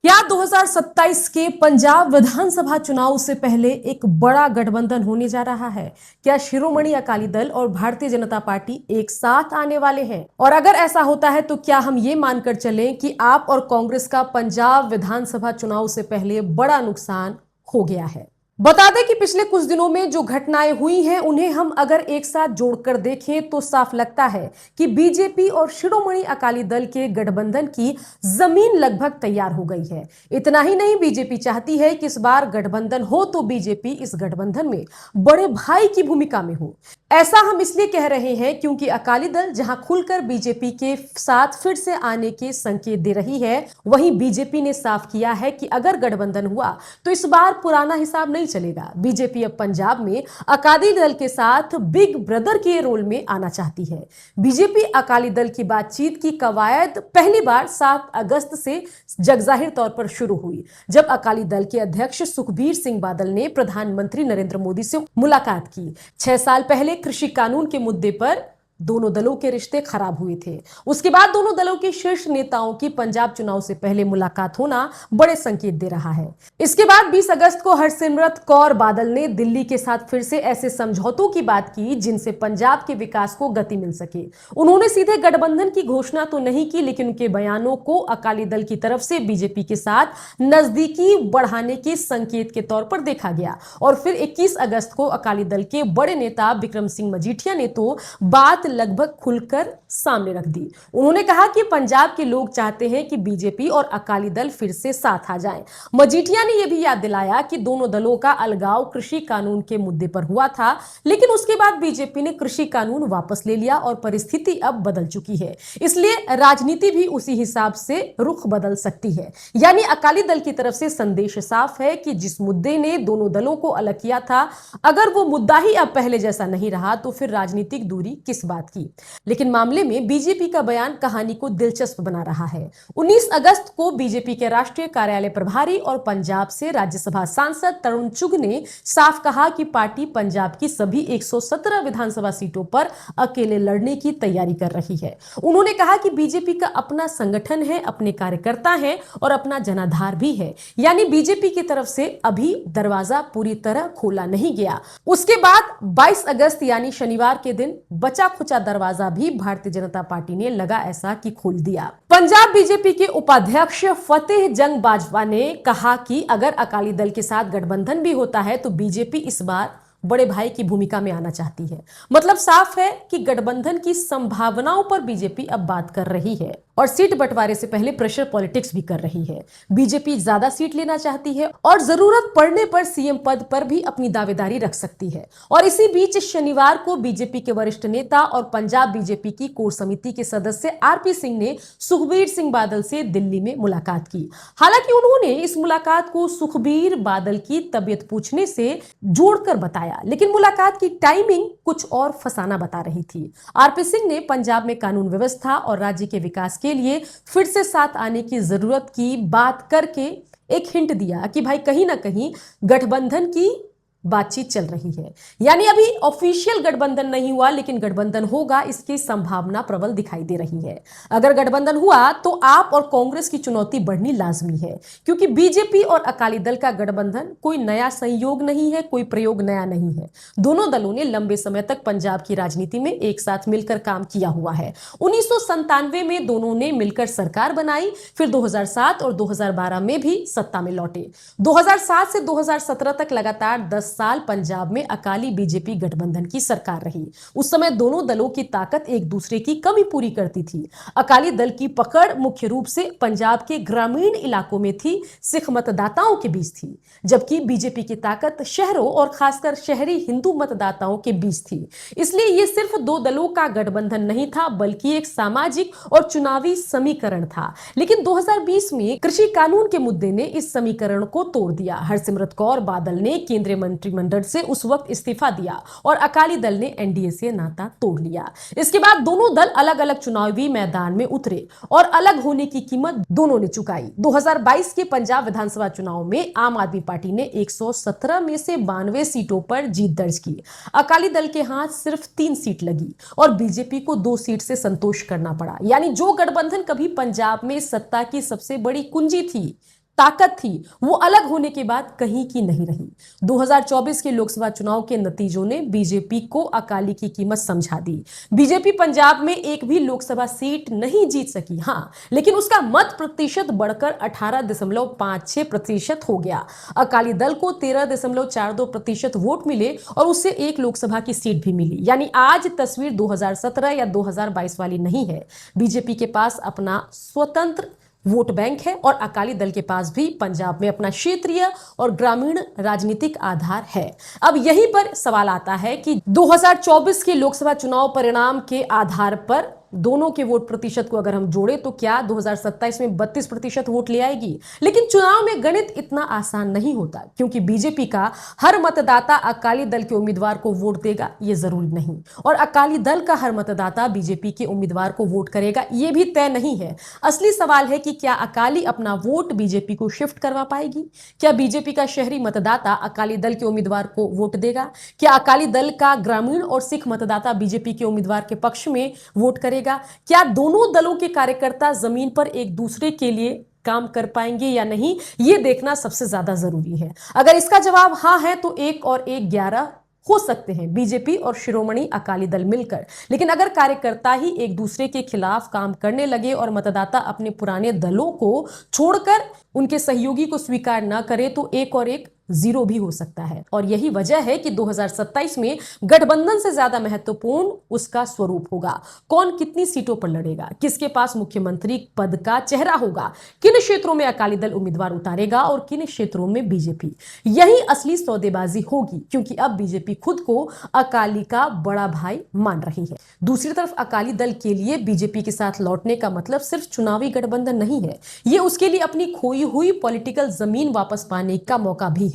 क्या 2027 के पंजाब विधानसभा चुनाव से पहले एक बड़ा गठबंधन होने जा रहा है? क्या शिरोमणि अकाली दल और भारतीय जनता पार्टी एक साथ आने वाले हैं? और अगर ऐसा होता है तो क्या हम ये मानकर चलें कि आप और कांग्रेस का पंजाब विधानसभा चुनाव से पहले बड़ा नुकसान हो गया है? बता दें कि पिछले कुछ दिनों में जो घटनाएं हुई हैं उन्हें हम अगर एक साथ जोड़कर देखें तो साफ लगता है कि बीजेपी और शिरोमणि अकाली दल के गठबंधन की जमीन लगभग तैयार हो गई है। इतना ही नहीं, बीजेपी चाहती है कि इस बार गठबंधन हो तो बीजेपी इस गठबंधन में बड़े भाई की भूमिका में हो। ऐसा हम इसलिए कह रहे हैं क्योंकि अकाली दल जहां खुलकर बीजेपी के साथ फिर से आने के संकेत दे रही है, वहीं बीजेपी ने साफ किया है कि अगर गठबंधन हुआ तो इस बार पुराना हिसाब नहीं चलेगा। बीजेपी अब पंजाब में अकाली दल के साथ बिग ब्रदर के रोल में आना चाहती है। बीजेपी अकाली दल की बातचीत की कवायद पहली बार 7 अगस्त से जगजाहिर तौर पर शुरू हुई, जब अकाली दल के अध्यक्ष सुखबीर सिंह बादल ने प्रधानमंत्री नरेंद्र मोदी से मुलाकात की। 6 साल पहले कृषि कानून के मुद्दे पर दोनों दलों के रिश्ते खराब हुए थे। उसके बाद दोनों दलों के शीर्ष नेताओं की पंजाब चुनाव से पहले मुलाकात होना बड़े संकेत दे रहा है। इसके बाद 20 अगस्त को हरसिमरत कौर बादल ने दिल्ली के साथ फिर से ऐसे समझौतों की बात की जिनसे पंजाब के विकास को गति मिल सके। उन्होंने सीधे गठबंधन की घोषणा तो नहीं की, लेकिन उनके बयानों को अकाली दल की तरफ से बीजेपी के साथ नजदीकी बढ़ाने के संकेत के तौर पर देखा गया। और फिर 21 अगस्त को अकाली दल के बड़े नेता बिक्रम सिंह मजीठिया ने तो बात लगभग खुलकर सामने रख दी। उन्होंने कहा कि पंजाब के लोग चाहते हैं कि बीजेपी और अकाली दल फिर से साथ आ जाएं। मजीठिया ने यह भी याद दिलाया कि दोनों दलों का अलगाव कृषि कानून के मुद्दे पर हुआ था, लेकिन उसके बाद बीजेपी ने कृषि कानून वापस ले लिया और परिस्थिति अब बदल चुकी है। इसलिए राजनीति भी उसी हिसाब से रुख बदल सकती है। यानी अकाली दल की तरफ से संदेश साफ है कि जिस मुद्दे ने दोनों दलों को अलग किया था, अगर वो मुद्दा ही अब पहले जैसा नहीं रहा तो फिर राजनीतिक दूरी किस बात की। लेकिन मामले में बीजेपी का बयान कहानी को दिलचस्प बना रहा है। 19 अगस्त को बीजेपी के राष्ट्रीय कार्यालय प्रभारी और पंजाब से राज्यसभा सांसद तरुण चुग ने साफ कहा कि पार्टी पंजाब की सभी 117 विधानसभा सीटों पर अकेले लड़ने की तैयारी कर रही है। उन्होंने कहा कि बीजेपी का अपना संगठन है, अपने कार्यकर्ता हैं और अपना जनाधार भी है। यानी बीजेपी की तरफ से अभी दरवाजा पूरी तरह खोला नहीं गया। उसके बाद 22 अगस्त यानी शनिवार के दिन बचा खुचा दरवाजा भी भारतीय जनता पार्टी ने लगा ऐसा कि खोल दिया। पंजाब बीजेपी के उपाध्यक्ष फतेह जंग बाजवा ने कहा कि अगर अकाली दल के साथ गठबंधन भी होता है तो बीजेपी इस बार बड़े भाई की भूमिका में आना चाहती है। मतलब साफ है कि गठबंधन की संभावनाओं पर बीजेपी अब बात कर रही है और सीट बंटवारे से पहले प्रेशर पॉलिटिक्स भी कर रही है। बीजेपी ज्यादा सीट लेना चाहती है और जरूरत पड़ने पर सीएम पद पर भी अपनी दावेदारी रख सकती है। और इसी बीच शनिवार को बीजेपी के वरिष्ठ नेता और पंजाब बीजेपी की कोर समिति के सदस्य आरपी सिंह ने सुखबीर सिंह बादल से दिल्ली में मुलाकात की। हालांकि उन्होंने इस मुलाकात को सुखबीर बादल की तबीयत पूछने से जोड़कर बताया, लेकिन मुलाकात की टाइमिंग कुछ और फसाना बता रही थी। आरपी सिंह ने पंजाब में कानून व्यवस्था और राज्य के विकास के लिए फिर से साथ आने की जरूरत की बात करके एक हिंट दिया कि भाई कहीं ना कहीं गठबंधन की बातचीत चल रही है। यानी अभी ऑफिशियल गठबंधन नहीं हुआ, लेकिन गठबंधन होगा इसकी संभावना प्रबल दिखाई दे रही है। अगर गठबंधन हुआ तो आप और कांग्रेस की चुनौती बढ़नी लाजमी है, क्योंकि बीजेपी और अकाली दल का गठबंधन कोई नया संयोग नहीं है, कोई प्रयोग नया नहीं है। दोनों दलों ने लंबे समय तक पंजाब की राजनीति में एक साथ मिलकर काम किया हुआ है। 1997 में दोनों ने मिलकर सरकार बनाई, फिर 2007 और 2012 में भी सत्ता में लौटे। 2007 से 2017 तक लगातार 10 साल पंजाब में अकाली बीजेपी गठबंधन की सरकार रही। उस समय दोनों दलों की ताकत एक दूसरे की कमी पूरी करती थी। अकाली दल की पकड़ मुख्य रूप से पंजाब के ग्रामीण इलाकों में थी, सिख मतदाताओं के बीच थी, जबकि बीजेपी की ताकत शहरों और खासकर शहरी हिंदू मतदाताओं के बीच थी। इसलिए यह सिर्फ दो दलों का गठबंधन नहीं था, बल्कि एक सामाजिक और चुनावी समीकरण था। लेकिन 2020 में कृषि कानून के मुद्दे ने इस समीकरण को तोड़ दिया। हरसिमरत कौर बादल ने केंद्रीय मंत्रिमंडल से उस वक्त इस्तीफा दिया और अकाली दल ने एनडीए से नाता तोड़ लिया। इसके बाद दोनों दल अलग अलग चुनावी मैदान में उतरे और अलग होने की कीमत दोनों ने चुकाई। 2022 के पंजाब विधानसभा चुनाव में आम आदमी पार्टी ने 117 में से 92 सीटों पर जीत दर्ज की। अकाली दल के हाथ सिर्फ 3 सीट लगी और बीजेपी को 2 सीट से संतोष करना पड़ा। यानी जो गठबंधन कभी पंजाब में सत्ता की सबसे बड़ी कुंजी थी, ताकत थी वो अलग होने के बाद कहीं की नहीं रही। 2024 के लोकसभा चुनाव के नतीजों ने बीजेपी को अकाली की कीमत समझा दी। बीजेपी पंजाब में एक भी लोकसभा सीट नहीं जीत सकी, हां, लेकिन उसका मत प्रतिशत बढ़कर 18.56% हो गया। अकाली दल को 13.42% वोट मिले और उससे एक लोकसभा की सीट भी मिली। यानी आज तस्वीर 2017 या 2022 वाली नहीं है। बीजेपी के पास अपना स्वतंत्र वोट बैंक है और अकाली दल के पास भी पंजाब में अपना क्षेत्रीय और ग्रामीण राजनीतिक आधार है। अब यहीं पर सवाल आता है कि 2024 के लोकसभा चुनाव परिणाम के आधार पर दोनों के वोट प्रतिशत को अगर हम जोड़े तो क्या 2027 में 32% वोट ले आएगी? लेकिन चुनाव में गणित इतना आसान नहीं होता, क्योंकि बीजेपी का हर मतदाता अकाली दल के उम्मीदवार को वोट देगा ये जरूरी नहीं, और अकाली दल का हर मतदाता बीजेपी के उम्मीदवार को वोट करेगा ये भी तय नहीं है। असली सवाल है कि क्या अकाली अपना वोट बीजेपी को शिफ्ट करवा पाएगी? क्या बीजेपी का शहरी मतदाता अकाली दल के उम्मीदवार को वोट देगा? क्या अकाली दल का ग्रामीण और सिख मतदाता बीजेपी के उम्मीदवार के पक्ष में वोट करेगा? क्या दोनों दलों के कार्यकर्ता जमीन पर एक दूसरे के लिए काम कर पाएंगे या नहीं, यह देखना सबसे ज्यादा जरूरी है। अगर इसका जवाब हां है तो 1 और 1 11 हो सकते हैं बीजेपी और शिरोमणि अकाली दल मिलकर। लेकिन अगर कार्यकर्ता ही एक दूसरे के खिलाफ काम करने लगे और मतदाता अपने पुराने दलों को छोड़कर उनके सहयोगी को स्वीकार न करे तो 1 और 1 0 भी हो सकता है। और यही वजह है कि 2027 में गठबंधन से ज्यादा महत्वपूर्ण उसका स्वरूप होगा। कौन कितनी सीटों पर लड़ेगा, किसके पास मुख्यमंत्री पद का चेहरा होगा, किन क्षेत्रों में अकाली दल उम्मीदवार उतारेगा और किन क्षेत्रों में बीजेपी। यही असली सौदेबाजी होगी, क्योंकि अब बीजेपी खुद को अकाली का बड़ा भाई मान रही है। दूसरी तरफ अकाली दल के लिए बीजेपी के साथ लौटने का मतलब सिर्फ चुनावी गठबंधन नहीं है, यह उसके लिए अपनी खोई हुई पॉलिटिकल जमीन वापस पाने का मौका भी है।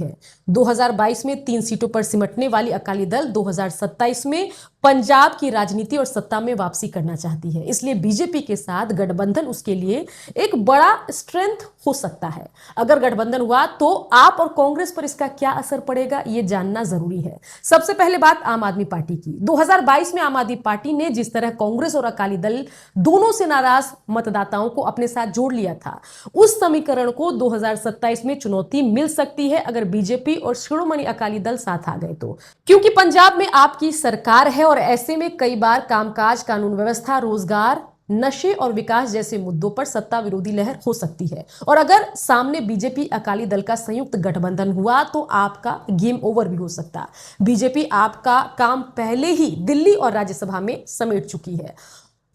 2022 में 3 सीटों पर सिमटने वाली अकाली दल 2027 में पंजाब की राजनीति और सत्ता में वापसी करना चाहती है। इसलिए बीजेपी के साथ गठबंधन उसके लिए एक बड़ा स्ट्रेंथ हो सकता है। अगर गठबंधन हुआ तो आप और कांग्रेस पर इसका क्या असर पड़ेगा, यह जानना जरूरी है। सबसे पहले बात आम आदमी पार्टी की। 2022 में आम आदमी पार्टी ने जिस तरह कांग्रेस और अकाली दल दोनों से नाराज मतदाताओं को अपने साथ जोड़ लिया था, उस समीकरण को 2027 में चुनौती मिल सकती है अगर बीजेपी और शिरोमणि अकाली दल साथ आ गए तो। क्योंकि पंजाब में आपकी सरकार है और ऐसे में कई बार कामकाज, कानून व्यवस्था, रोजगार, नशे और विकास जैसे मुद्दों पर सत्ता विरोधी लहर हो सकती है। और अगर सामने बीजेपी अकाली दल का संयुक्त गठबंधन हुआ तो आपका गेम ओवर भी हो सकता। बीजेपी आपका काम पहले ही दिल्ली और राज्यसभा में समेट चुकी है।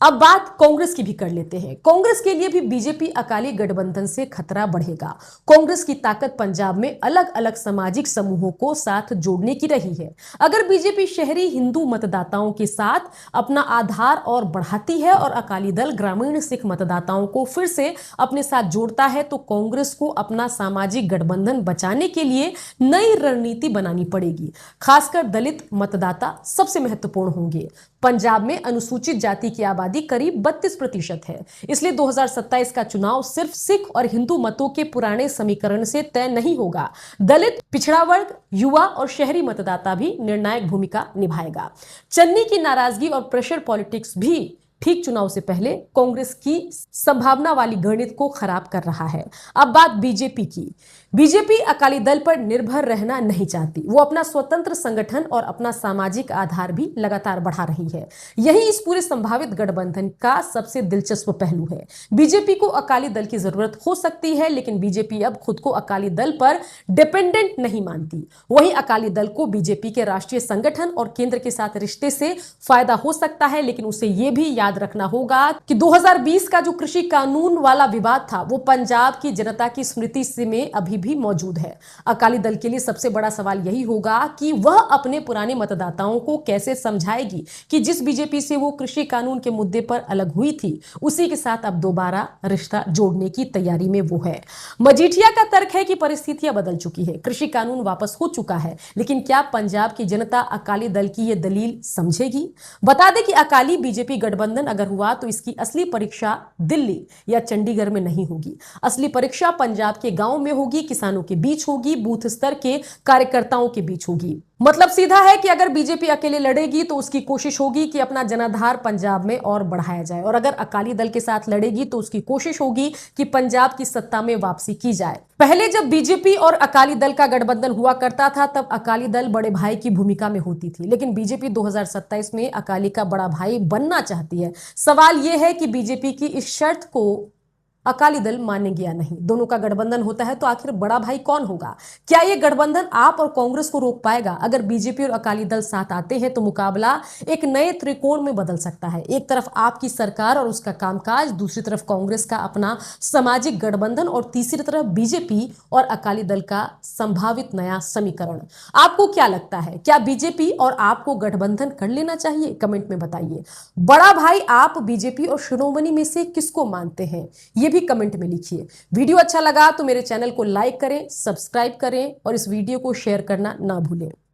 अब बात कांग्रेस की भी कर लेते हैं। कांग्रेस के लिए भी बीजेपी अकाली गठबंधन से खतरा बढ़ेगा। कांग्रेस की ताकत पंजाब में अलग अलग सामाजिक समूहों को साथ जोड़ने की रही है। अगर बीजेपी शहरी हिंदू मतदाताओं के साथ अपना आधार और बढ़ाती है और अकाली दल ग्रामीण सिख मतदाताओं को फिर से अपने साथ जोड़ता है तो कांग्रेस को अपना सामाजिक गठबंधन बचाने के लिए नई रणनीति बनानी पड़ेगी। खासकर दलित मतदाता सबसे महत्वपूर्ण होंगे। पंजाब में अनुसूचित जाति की आबादी करीब 32% है। इसलिए 2027 का चुनाव सिर्फ सिख और हिंदू मतों के पुराने समीकरण से तय नहीं होगा। दलित, पिछड़ा वर्ग, युवा और शहरी मतदाता भी निर्णायक भूमिका निभाएगा। चन्नी की नाराजगी और प्रेशर पॉलिटिक्स भी ठीक चुनाव से पहले कांग्रेस की संभावना वाली गणित को खराब कर रहा है। अब बात बीजेपी की। बीजेपी अकाली दल पर निर्भर रहना नहीं चाहती। वो अपना स्वतंत्र संगठन और अपना सामाजिक आधार भी लगातार बढ़ा रही है। यही इस पूरे संभावित गठबंधन का सबसे दिलचस्प पहलू है। बीजेपी को अकाली दल की जरूरत हो सकती है, लेकिन बीजेपी अब खुद को अकाली दल पर डिपेंडेंट नहीं मानती। वहीं अकाली दल को बीजेपी के राष्ट्रीय संगठन और केंद्र के साथ रिश्ते से फायदा हो सकता है, लेकिन उसे यह भी याद रखना होगा कि 2020 का जो कृषि कानून वाला विवाद था वो पंजाब की जनता की स्मृति में अभी भी मौजूद है। अकाली दल के लिए सबसे बड़ा सवाल यही होगा कि वह अपने पुराने मतदाताओं को कैसे समझाएगी कि जिस बीजेपी से वो कृषि कानून के मुद्दे पर अलग हुई थी उसी के साथ अब दोबारा रिश्ता जोड़ने की तैयारी में वो है। मजीठिया का तर्क है कि परिस्थितियां बदल चुकी है, कृषि कानून वापस हो चुका है, लेकिन क्या पंजाब की जनता अकाली दल की यह दलील समझेगी? बता दें कि अकाली बीजेपी गठबंधन अगर हुआ तो इसकी असली परीक्षा दिल्ली या चंडीगढ़ में नहीं होगी। असली परीक्षा पंजाब के गांव में होगी, किसानों के बीच होगी, बूथ स्तर के कार्यकर्ताओं के बीच होगी। मतलब सीधा है कि अगर बीजेपी अकेले लड़ेगी तो उसकी कोशिश होगी कि अपना जनाधार पंजाब में और बढ़ाया जाए, और अगर अकाली दल के साथ लड़ेगी तो उसकी कोशिश होगी कि पंजाब की सत्ता में वापसी की जाए। पहले जब बीजेपी और अकाली दल का गठबंधन हुआ करता था तब अकाली दल बड़े भाई की भूमिका में होती थी, लेकिन बीजेपी 2027 में अकाली का बड़ा भाई बनना चाहती है। सवाल यह है कि बीजेपी की इस शर्त को अकाली दल मानेंगे या नहीं। दोनों का गठबंधन होता है तो आखिर बड़ा भाई कौन होगा? क्या यह गठबंधन आप और कांग्रेस को रोक पाएगा? अगर बीजेपी और अकाली दल साथ आते हैं तो मुकाबला एक नए त्रिकोण में बदल सकता है। एक तरफ आपकी सरकार और उसका कामकाज, दूसरी तरफ कांग्रेस का अपना सामाजिक गठबंधन और तीसरी तरफ बीजेपी और अकाली दल का संभावित नया समीकरण। आपको क्या लगता है, क्या बीजेपी और आपको गठबंधन कर लेना चाहिए? कमेंट में बताइए। बड़ा भाई आप बीजेपी और शिरोमणि में से किसको मानते हैं, यह भी कमेंट में लिखिए। वीडियो अच्छा लगा तो मेरे चैनल को लाइक करें, सब्सक्राइब करें और इस वीडियो को शेयर करना ना भूलें।